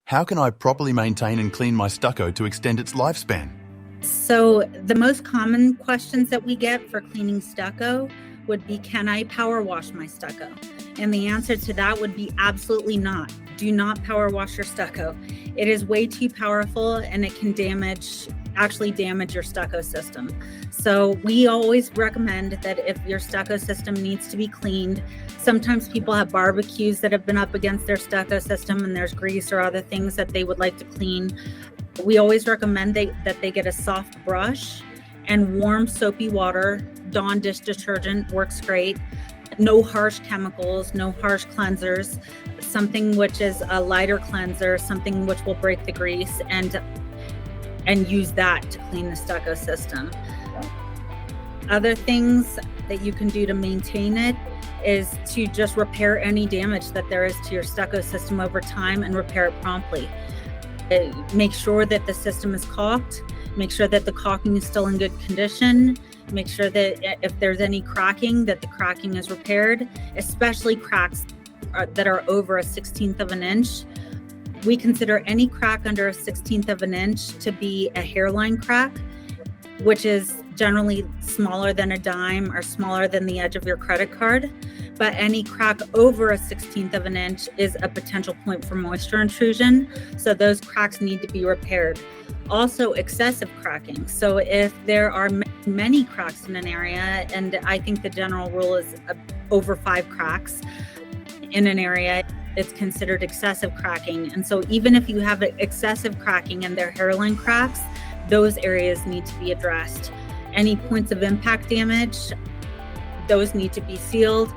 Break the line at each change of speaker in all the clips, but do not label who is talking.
How can I properly maintain and clean my stucco to extend its lifespan?
So the most common questions that we get for cleaning stucco would be, can I power wash my stucco? And the answer to that would be absolutely not. Do not power wash your stucco. It is way too powerful and it can actually damage your stucco system. So we always recommend that if your stucco system needs to be cleaned, sometimes people have barbecues that have been up against their stucco system and there's grease or other things that they would like to clean. We always recommend that they get a soft brush and warm soapy water. Dawn dish detergent works great. No harsh chemicals, no harsh cleansers, something which is a lighter cleanser, something which will break the grease, and use that to clean the stucco system. Other things that you can do to maintain it is to just repair any damage that there is to your stucco system over time and repair it promptly. Make sure that the system is caulked, make sure that the caulking is still in good condition, make sure that if there's any cracking, that the cracking is repaired, especially cracks that are over 1/16 of an inch. We consider any crack under 1/16 of an inch to be a hairline crack, which is generally smaller than a dime or smaller than the edge of your credit card. But any crack over 1/16 of an inch is a potential point for moisture intrusion. So those cracks need to be repaired. Also, excessive cracking. So if there are many cracks in an area, and I think the general rule is over 5 cracks in an area, it's considered excessive cracking. And so even if you have excessive cracking and they're hairline cracks, those areas need to be addressed. Any points of impact damage, those need to be sealed.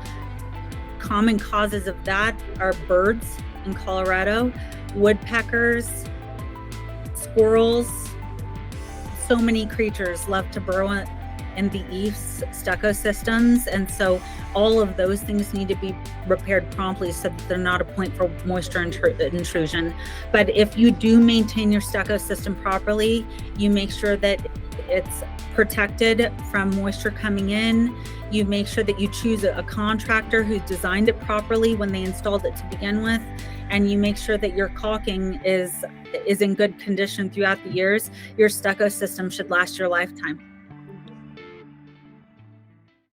Common causes of that are birds in Colorado, woodpeckers, squirrels. So many creatures love to burrow in the eaves stucco systems, and so all of those things need to be repaired promptly so that they're not a point for moisture intrusion. But if you do maintain your stucco system properly, you make sure that it's protected from moisture coming in. You make sure that you choose a contractor who designed it properly when they installed it to begin with, and you make sure that your caulking is in good condition throughout the years. Your stucco system should last your lifetime.